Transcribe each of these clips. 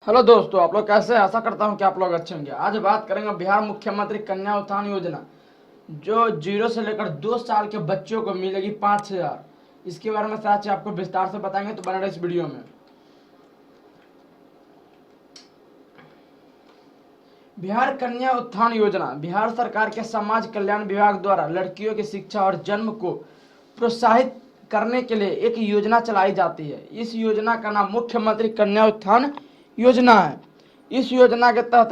Hello दोस्तों, आप लोग कैसे हैं? आशा करता हूं कि आप लोग अच्छे होंगे। आज बात करेंगे बिहार मुख्यमंत्री कन्या उत्थान योजना, जो 0 से लेकर 2 साल के बच्चों को मिलेगी 5,000। इसके बारे में साथ ही आपको विस्तार से बताएंगे, तो बने रहे इस वीडियो में। बिहार कन्या उत्थान योजना बिहार सरकार के समाज कल्याण विभाग द्वारा लड़कियों की शिक्षा और जन्म को प्रोत्साहित करने के लिए एक योजना चलाई जाती है। इस योजना का नाम मुख्यमंत्री कन्या उत्थान योजना है। इस योजना के तहत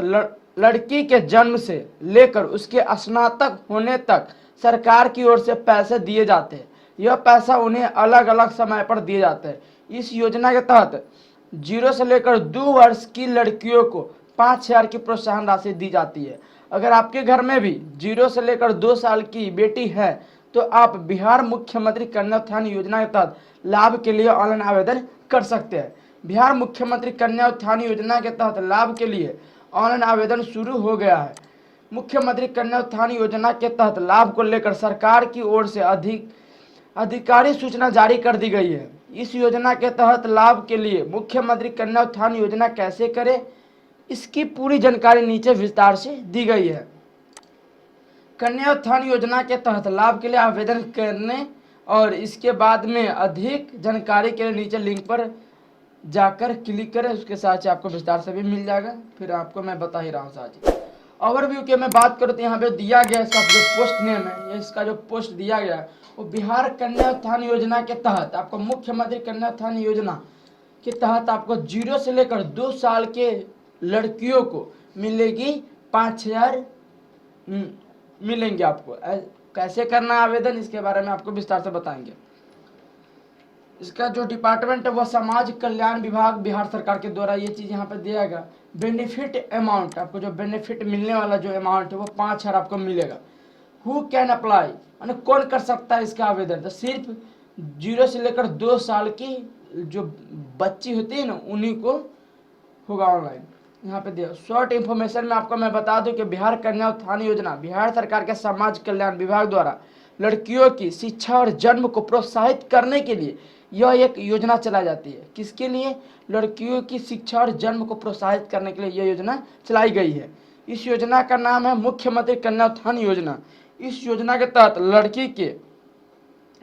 लड़की के जन्म से लेकर उसके स्नातक होने तक सरकार की ओर से पैसे दिए जाते हैं। यह पैसा उन्हें अलग अलग समय पर दिए जाते हैं। इस योजना के तहत 0 से लेकर 2 वर्ष की लड़कियों को 5,000 की प्रोत्साहन राशि दी जाती है। अगर आपके घर में भी 0 से लेकर 2 साल की बेटी है तो आप बिहार मुख्यमंत्री कन्या उत्थान योजना के तहत लाभ के लिए ऑनलाइन आवेदन कर सकते हैं। बिहार मुख्यमंत्री कन्या उत्थान योजना के तहत लाभ के लिए ऑनलाइन आवेदन शुरू हो गया है। मुख्यमंत्री कन्या उत्थान योजना के तहत लाभ को लेकर सरकार की ओर से आधिकारिक सूचना जारी कर दी गई है। इस योजना के तहत लाभ के लिए मुख्यमंत्री कन्या उत्थान योजना कैसे करें, इसकी पूरी जानकारी नीचे विस्तार से दी गई है। कन्या उत्थान योजना के तहत लाभ के लिए आवेदन करने और इसके बाद में अधिक जानकारी के लिए नीचे लिंक पर जाकर क्लिक करें। उसके साथ ही आपको विस्तार से भी मिल जाएगा। फिर आपको मैं बता ही रहा हूँ साथ ही ओवरव्यू के मैं बात करूँ तो यहाँ पे दिया गया इसका जो पोस्ट नेम है, इसका जो पोस्ट दिया गया है वो बिहार कन्या उत्थान योजना के तहत आपको मुख्यमंत्री कन्या उत्थान योजना के तहत आपको 0 से लेकर 2 साल के लड़कियों को मिलेगी 5,000 मिलेंगे। आपको कैसे करना है आवेदन, इसके बारे में आपको विस्तार से बताएंगे। इसका जो डिपार्टमेंट है वह समाज कल्याण विभाग बिहार सरकार के द्वारा ये चीज़ यहाँ पे दिया गया। बेनिफिट अमाउंट, आपको जो बेनिफिट मिलने वाला जो अमाउंट है वो 5,000 आपको मिलेगा। हु कैन अप्लाई, यानी कौन कर सकता है इसका आवेदन, तो सिर्फ 0 से लेकर 2 साल की जो बच्ची होती है ना उन्हीं को होगा ऑनलाइन। यहाँ पे दिया शॉर्ट इन्फॉर्मेशन में आपको मैं बता दूं कि बिहार कन्या उत्थान योजना बिहार सरकार के समाज कल्याण विभाग द्वारा लड़कियों की शिक्षा और जन्म को प्रोत्साहित करने के लिए यह एक योजना चलाई जाती है। किसके लिए? लड़कियों की शिक्षा और जन्म को प्रोत्साहित करने के लिए यह योजना चलाई गई है। इस योजना का नाम है मुख्यमंत्री कन्या उत्थान योजना। इस योजना के तहत लड़की के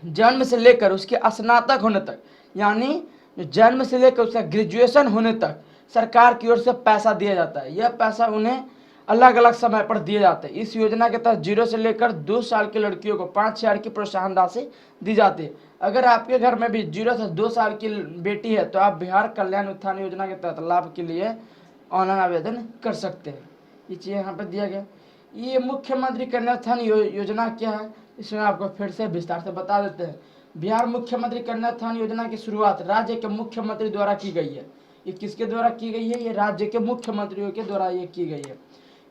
जन्म से लेकर उसके स्नातक होने तक, यानी जन्म से लेकर उसका ग्रेजुएशन होने तक सरकार की ओर से पैसा दिया जाता है। यह पैसा उन्हें अलग अलग समय पर दिए जाते हैं। इस योजना के तहत 0 से लेकर 2 साल की लड़कियों को 5,000 की प्रोत्साहन राशि दी जाती है। अगर आपके घर में भी 0 से 2 साल की बेटी है तो आप बिहार कल्याण उत्थान योजना के तहत लाभ के लिए ऑनलाइन आवेदन कर सकते हैं। ये चीज़ यहाँ पर दिया गया। ये मुख्यमंत्री कन्या उत्थान योजना क्या है, इसमें आपको फिर से विस्तार से बता देते हैं। बिहार मुख्यमंत्री कन्या उत्थान योजना की शुरुआत राज्य के मुख्यमंत्री द्वारा की गई है। ये किसके द्वारा की गई है? ये राज्य के मुख्यमंत्रियों के द्वारा ये की गई है।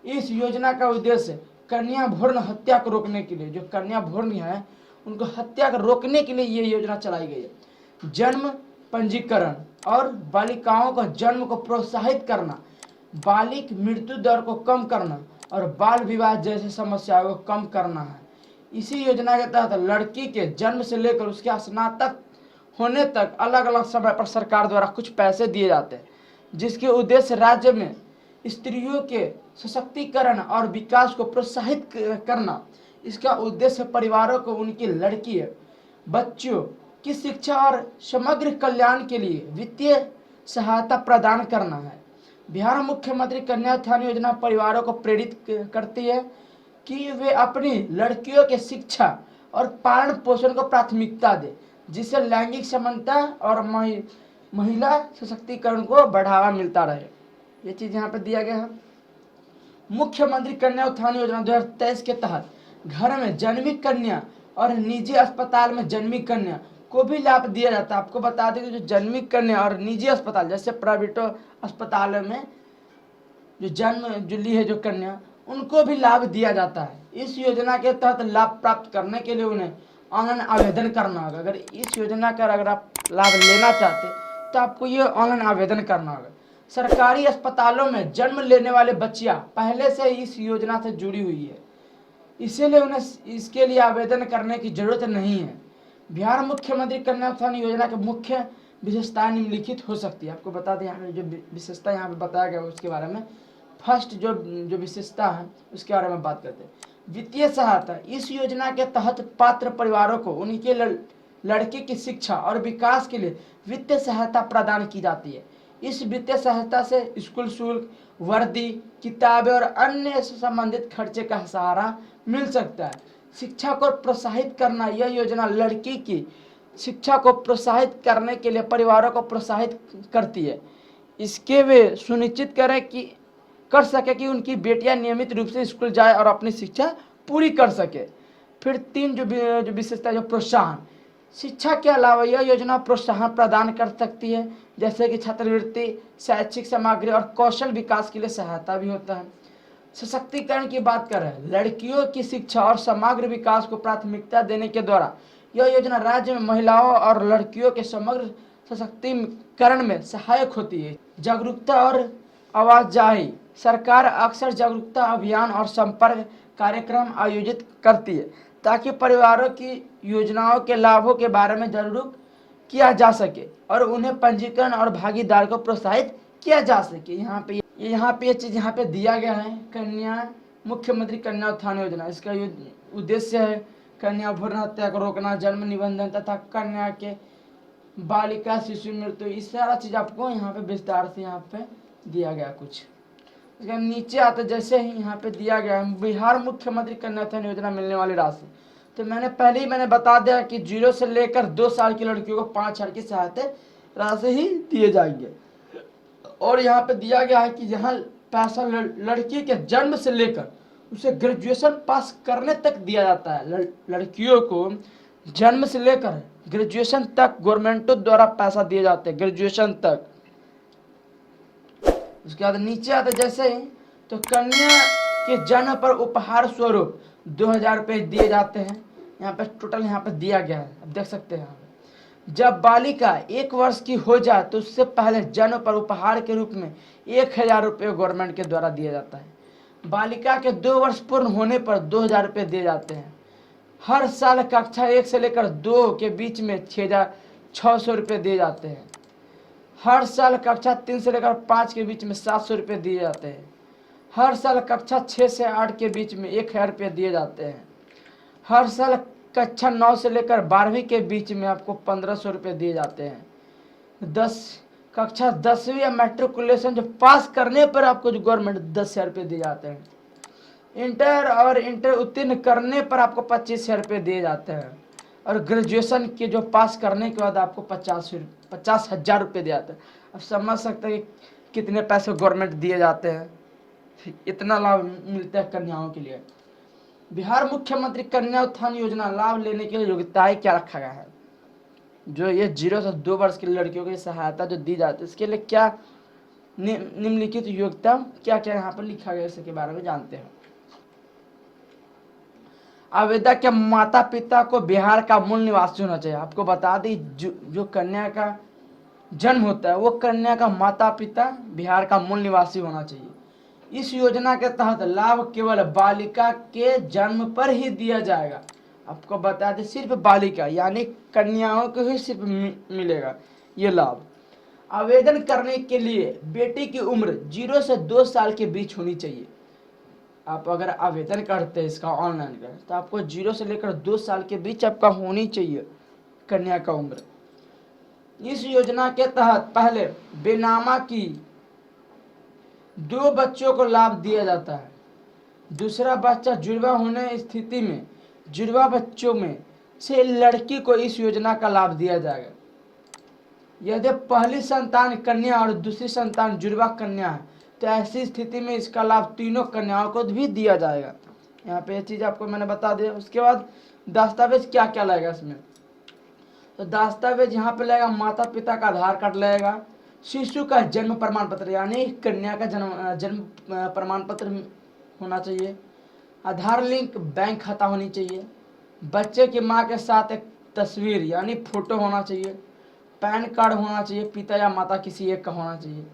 इस योजना का उद्देश्य कन्या भ्रूण हत्या को रोकने के लिए, जो कन्या भ्रूण है उनको हत्या को रोकने के लिए ये योजना चलाई गई है। जन्म पंजीकरण और बालिकाओं का जन्म को प्रोत्साहित करना, बालिक मृत्यु दर को कम करना और बाल विवाह जैसी समस्याओं को कम करना है। इसी योजना के तहत लड़की के जन्म से लेकर उसके स्नातक होने तक अलग अलग समय पर सरकार द्वारा कुछ पैसे दिए जाते हैं, जिसके उद्देश्य राज्य में स्त्रियों के सशक्तिकरण और विकास को प्रोत्साहित करना। इसका उद्देश्य परिवारों को उनकी लड़की बच्चों की शिक्षा और समग्र कल्याण के लिए वित्तीय सहायता प्रदान करना है। बिहार मुख्यमंत्री कन्या उत्थान योजना परिवारों को प्रेरित करती है कि वे अपनी लड़कियों के शिक्षा और पालन पोषण को प्राथमिकता दें, जिससे लैंगिक समानता और महिला सशक्तिकरण को बढ़ावा मिलता रहे। ये चीज़ यहाँ पे दिया गया है। मुख्यमंत्री कन्या उत्थान योजना 2023 के तहत घर में जन्मी कन्या और निजी अस्पताल में जन्मी कन्या को भी लाभ दिया जाता है। आपको बता दें कि जो जन्मी कन्या और निजी अस्पताल जैसे प्राइवेट अस्पताल में जो जन्म जो ली है जो कन्या, उनको भी लाभ दिया जाता है। इस योजना के तहत लाभ प्राप्त करने के लिए उन्हें ऑनलाइन आवेदन करना होगा। अगर इस योजना का अगर आप लाभ लेना चाहते तो आपको ये ऑनलाइन आवेदन करना होगा। सरकारी अस्पतालों में जन्म लेने वाले बच्चियां पहले से इस योजना से जुड़ी हुई है, इसीलिए उन्हें इसके लिए आवेदन करने की जरूरत नहीं है। बिहार मुख्यमंत्री कन्या उत्थान योजना के मुख्य विशेषताएं निम्नलिखित हो सकती है। आपको बता दें यहाँ पे जो विशेषता यहाँ पे बताया गया उसके बारे में। फर्स्ट जो जो विशेषता है उसके बारे में बात करते हैं। वित्तीय सहायता, इस योजना के तहत पात्र परिवारों को उनके लड़के की शिक्षा और विकास के लिए वित्तीय सहायता प्रदान की जाती है। इस वित्तीय सहायता से स्कूल शुल्क, वर्दी, किताबें और अन्य संबंधित खर्चे का सहारा मिल सकता है। शिक्षा को प्रोत्साहित करना, यह योजना लड़की की शिक्षा को प्रोत्साहित करने के लिए परिवारों को प्रोत्साहित करती है। इसके वे सुनिश्चित करें कि कर सके कि उनकी बेटियां नियमित रूप से स्कूल जाए और अपनी शिक्षा पूरी कर सके। फिर 3 जो विशेषता, जो प्रोत्साहन, शिक्षा के अलावा यह योजना प्रोत्साहन प्रदान कर सकती है, जैसे कि छात्रवृत्ति, शैक्षिक सामग्री और कौशल विकास के लिए सहायता भी होता है। सशक्तिकरण की बात करें, लड़कियों की शिक्षा और समग्र विकास को प्राथमिकता देने के द्वारा यह योजना राज्य में महिलाओं और लड़कियों के समग्र सशक्तिकरण में सहायक होती है। जागरूकता और आवाजाही, सरकार अक्सर जागरूकता अभियान और संपर्क कार्यक्रम आयोजित करती है ताकि परिवारों की योजनाओं के लाभों के बारे में जागरूक किया जा सके और उन्हें पंजीकरण और भागीदार को प्रोत्साहित किया जा सके। यहाँ पे ये चीज़ यहाँ पे दिया गया है, कन्या मुख्यमंत्री कन्या उत्थान योजना। इसका उद्देश्य है कन्या भ्रूण हत्या को रोकना, जन्म निबंधन तथा कन्या के बालिका शिशु मृत्यु, इस सारा चीज़ आपको यहाँ पे विस्तार से यहाँ पे दिया गया। कुछ इसके नीचे आते जैसे ही यहाँ पे दिया गया है बिहार मुख्यमंत्री कन्या उत्थान योजना मिलने वाली राशि। तो मैंने बता दिया कि 0 से लेकर 2 साल की लड़कियों को 5,000 की सहायता राशि ही दिए जाएंगे। और यहाँ पे दिया गया है कि यहाँ पैसा लड़की के जन्म से लेकर उसे ग्रेजुएशन पास करने तक दिया जाता है। लड़कियों को जन्म से लेकर ग्रेजुएशन तक गवर्नमेंटों द्वारा पैसा दिए जाते हैं, ग्रेजुएशन तक। उसके बाद नीचे आता जैसे ही तो कन्या के जन्म पर उपहार स्वरूप 2,000 रुपये दिए जाते हैं। यहाँ पे टोटल यहाँ पे दिया गया है, अब देख सकते हैं। जब बालिका 1 वर्ष की हो जाए तो उससे पहले जन्म पर उपहार के रूप में 1,000 रुपये गवर्नमेंट के द्वारा दिया जाता है। बालिका के 2 वर्ष पूर्ण होने पर 2,000 रुपये दिए जाते हैं। हर साल कक्षा 1 से लेकर 2 के बीच में 6,600 रुपये दिए जाते हैं। हर साल कक्षा 3 से लेकर 5 के बीच में 700 रुपये दिए जाते हैं। हर साल कक्षा 6 से 8 के बीच में 1,000 रुपये दिए जाते हैं। हर साल कक्षा 9 से लेकर 12वीं के बीच में आपको 1,500 रुपये दिए जाते हैं। कक्षा 10वीं या मैट्रिकुलेशन जो पास करने पर आपको जो गवर्नमेंट 10,000 रुपये दिए जाते हैं। इंटर उत्तीर्ण करने पर आपको 25,000 रुपये दिए जाते हैं। और ग्रेजुएशन के जो पास करने के बाद आपको 50,000 रुपये दिए जाते हैं। अब समझ सकते हैं कि कितने पैसे गवर्नमेंट दिए जाते हैं, इतना लाभ मिलता है कन्याओं के लिए। बिहार मुख्यमंत्री कन्या उत्थान योजना लाभ लेने के लिए योग्यताएं क्या रखा गया है? जो ये 0 से 2 वर्ष की लड़कियों की सहायता जो दी जाती है इसके लिए क्या निम्नलिखित योग्यता क्या क्या यहाँ पर लिखा गया इसके बारे में जानते हैं। आवेदक के माता पिता को बिहार का मूल निवासी होना चाहिए। आपको बता दी जो कन्या का जन्म होता है वो कन्या का माता पिता बिहार का मूल निवासी होना चाहिए। इस योजना के तहत लाभ केवल बालिका के जन्म पर ही दिया जाएगा। आपको बता दें सिर्फ बालिका यानी कन्याओं को ही सिर्फ मिलेगा ये लाभ। आवेदन करने के लिए बेटी की उम्र 0 से 2 साल के बीच होनी चाहिए। आप अगर आवेदन करते हैं इसका ऑनलाइन कर तो आपको 0 से लेकर 2 साल के बीच आपका होनी चाहिए कन्या का उम्र। इस योजना के तहत पहले बेनामा की 2 बच्चों को लाभ दिया जाता है। दूसरा बच्चा जुड़वा होने स्थिति में जुड़वा बच्चों में से लड़की को इस योजना का लाभ दिया जाएगा। यदि पहली संतान कन्या और दूसरी संतान जुड़वा कन्या है तो ऐसी स्थिति में इसका लाभ तीनों कन्याओं को भी दिया जाएगा। यहाँ पे ये चीज़ आपको मैंने बता दिया। उसके बाद दस्तावेज क्या क्या लगेगा इसमें, तो दस्तावेज यहाँ पे लगेगा माता पिता का आधार कार्ड लगेगा, शिशु का जन्म प्रमाण पत्र यानी कन्या का जन्म प्रमाण पत्र होना चाहिए, आधार लिंक बैंक खाता होनी चाहिए, बच्चे की माँ के साथ एक तस्वीर यानी फोटो होना चाहिए, पैन कार्ड होना चाहिए, पिता या माता किसी एक का होना चाहिए,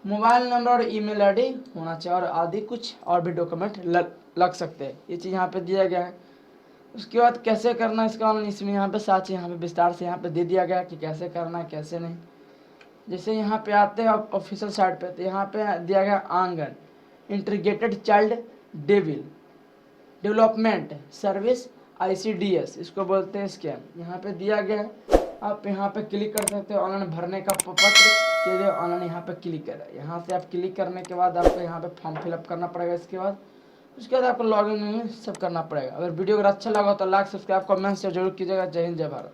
मोबाइल नंबर और ईमेल आईडी होना चाहिए और आदि कुछ और भी डॉक्यूमेंट लग सकते हैं। ये चीज़ यहाँ पे दिया गया है। उसके बाद कैसे करना इसका ऑनलाइन, इसमें यहाँ पे साथ यहाँ पे विस्तार से यहाँ पे दे दिया गया कि कैसे करना है कैसे नहीं। जैसे यहाँ पे आते हैं ऑफिशियल साइट पे, तो यहाँ पे दिया गया आंगन integrated child devil development service ICDS, इसको बोलते हैं स्कैम। यहाँ पे दिया गया है, आप यहाँ पे क्लिक कर सकते हो ऑनलाइन भरने का पत्र के लिए, ऑनलाइन यहाँ पे क्लिक करें। यहाँ से आप क्लिक करने के बाद आपको यहाँ पे फॉर्म फिलअप करना पड़ेगा। उसके बाद आपको लॉगिन सब करना पड़ेगा। अगर वीडियो अगर अच्छा लगा तो लाइक सब्सक्राइब कमेंट से जरूर कीजिएगा। जय हिंद जय भारत।